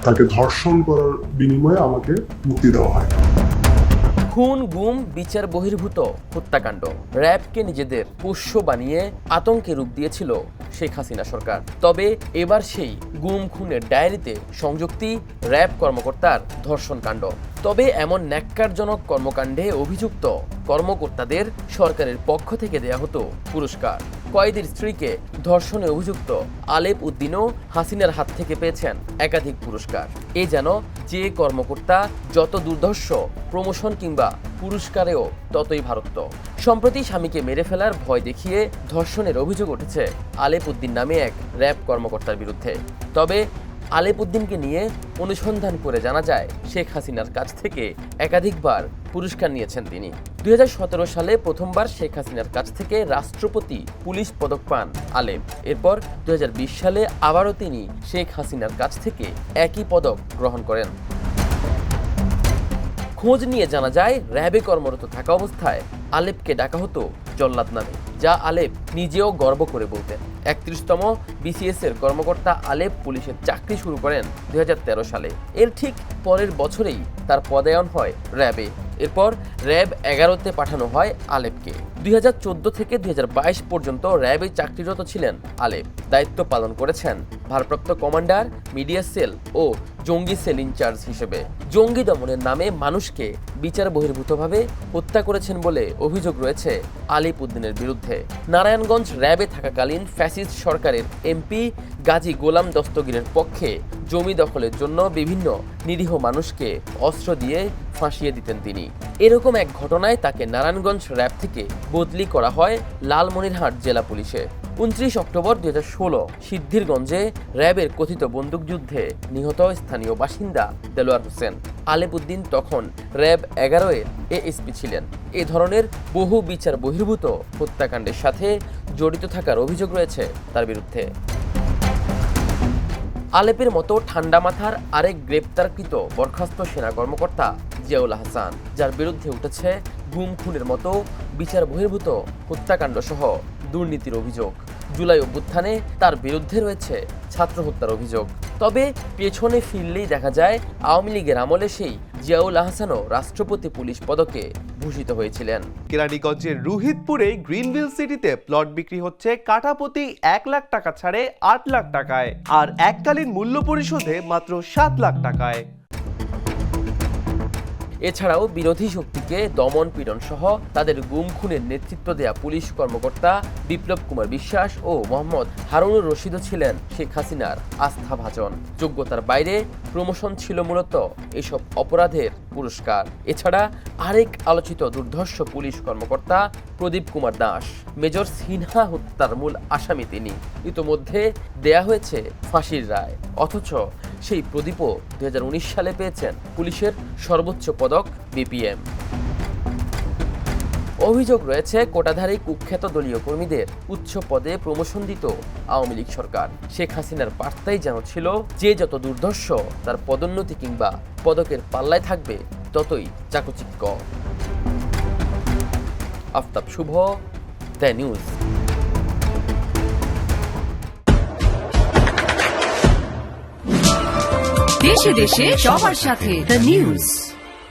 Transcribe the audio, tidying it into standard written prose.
তাকে ধর্ষণ করার বিনিময়ে আমাকে মুক্তি দেওয়া হয়। খুন, গুম, বিচার বহির্ভূত হত্যাকাণ্ড, র্যাবকে নিজেদের পোষ্য বানিয়ে আতঙ্কে রূপ দিয়েছিল শেখ হাসিনা সরকার। তবে এবার সেই গুম খুনের ডায়েরিতে সংযুক্তি র্যাব কর্মকর্তার ধর্ষণ কাণ্ড। তবে এমন ন্যাক্কারজনক কর্মকাণ্ডে অভিযুক্ত কর্মকর্তাদের সরকারের পক্ষ থেকে দেয়া হতো পুরস্কার। কয়েদির স্ত্রীকে ধর্ষণে অভিযুক্ত আলেপ উদ্দিনও হাসিনার হাত থেকে পেয়েছেন একাধিক পুরস্কার। এ যেন যে কর্মকর্তা যত দুর্ধর্ষ, প্রমোশন কিংবা পুরস্কারেও ততই ভারত। সম্প্রতি স্বামীকে মেরে ফেলার ভয় দেখিয়ে ধর্ষণের অভিযোগ উঠেছে আলেপ উদ্দিন নামে এক র্যাব কর্মকর্তার বিরুদ্ধে। তবে আলেপ উদ্দিনকে নিয়ে অনুসন্ধান করে জানা যায় শেখ হাসিনার কাছ থেকে একাধিকবার পুরস্কার নিয়েছেন তিনি। 2017 সালে প্রথমবার শেখ হাসিনার কাছ থেকে রাষ্ট্রপতি পুলিশ পদক পান আলেপ। এরপর 2020 সালে আবারও তিনি শেখ হাসিনার কাছ থেকে একই পদক গ্রহণ করেন। খোঁজ নিয়ে জানা যায় র্যাবে কর্মরত থাকা অবস্থায় আলেপকে ডাকা হতো জল্লাদ নামে, যা আলেপ নিজেও গর্ব করে বলতেন। 31তম বিসিএস এর কর্মকর্তা আলেপ পুলিশের চাকরি শুরু করেন 2013 সালে। এর ঠিক পরের বছরেই তার পদায়ন হয় র্যাবে। এরপর র্যাব 11-তে পাঠানো হয় আলেপকে। 2014 থেকে 2022 পর্যন্ত র্যাবে চাকরিরত ছিলেন আলেপ। দায়িত্ব পালন করেছেন ভারপ্রাপ্ত কমান্ডার, মিডিয়া সেল ও জঙ্গি সেল ইনচার্জ হিসেবে। জঙ্গি দমনের নামে মানুষকে বিচার বহির্ভূতভাবে হত্যা করেছেন বলে অভিযোগ রয়েছে আলেপ উদ্দিনের বিরুদ্ধে। নারায়ণগঞ্জ র্যাবে থাকাকালীন ফ্যাসিস্ট সরকারের এমপি গাজী গোলাম দস্তগীরের পক্ষে জমি দখলের জন্য বিভিন্ন নিরীহ মানুষকে অস্ত্র দিয়ে ফাঁসিয়ে দিতেন তিনি। এরকম এক ঘটনায় তাকে নারায়ণগঞ্জ র্যাব থেকে বদলি করা হয় লালমনিরহাট জেলা পুলিশে। 29 অক্টোবর 2016 সিদ্ধিরগঞ্জে র্যাবের কথিত বন্দুকযুদ্ধে নিহত স্থানীয় বাসিন্দা দেলোয়ার হোসেন। আলেপ উদ্দিন তখন র্যাব 11-এর এএসপি ছিলেন। এ ধরনের বহু বিচার বহির্ভূত হত্যাকাণ্ডের সাথে জড়িত থাকার অভিযোগ রয়েছে তার বিরুদ্ধে। আলেপের মতো ঠান্ডা মাথার আরেক গ্রেপ্তারকৃত বরখাস্ত সেনা কর্মকর্তা জিয়াউল আহসান, যার বিরুদ্ধে উঠেছে গুম খুনের মতো বিচার বহির্ভূত হত্যাকাণ্ড সহ দুর্নীতির অভিযোগ। জুলাই অভ্যুত্থানে তার বিরুদ্ধে রয়েছে ছাত্র হত্যার অভিযোগ। তবে পেছনে ফিরলেই দেখা যায় আওয়ামী লীগের আমলে সেই জিয়াউল আহসানও রাষ্ট্রপতি পুলিশ পদকে ভূষিত হয়েছিলেন। কেরানীগঞ্জের রুহিতপুরে গ্রিনভিল সিটিতে প্লট বিক্রি হচ্ছে কাঠাপ্রতি 1 লাখ টাকা ছাড়ে 8 লাখ টাকায়, আর এককালীন মূল্য পরিশোধে মাত্র 7 লাখ টাকায়। এছাড়াও বিরোধী শক্তিকে দমন পীড়ন সহ তাদের গুম খুনের নেতৃত্ব দেয়া পুলিশ কর্মকর্তা বিপ্লব কুমার বিশ্বাস ও মোহাম্মদ হারুনুর রশিদও ছিলেন শেখ হাসিনার আস্থাভাজন। যোগ্যতার বাইরে প্রমোশন ছিল মূলত এসব অপরাধের পুরস্কার। এছাড়া আরেক আলোচিত দুর্ধর্ষ পুলিশ কর্মকর্তা প্রদীপ কুমার দাস, মেজর সিনহা হত্যার মূল আসামি তিনি। ইতোমধ্যে দেয়া হয়েছে ফাঁসির রায়, অথচ সেই প্রদীপও 2019 সালে পেয়েছেন পুলিশের সর্বোচ্চ পদক বিপিএম। অভিযোগ রয়েছে কোটাধারী কুখ্যাত দলীয় কর্মীদের উচ্চ পদে প্রমোশন দিত আওয়ামী লীগ সরকার। শেখ হাসিনার বার্তাই যেন ছিল, যে যত দুর্ধর্ষ তার পদোন্নতি কিংবা পদকের পাল্লায় থাকবে ততই চাকচিক্য। আফতাব শুভ, দ্য নিউজ। দেশে দেশে সবার সাথে দ্য নিউজ।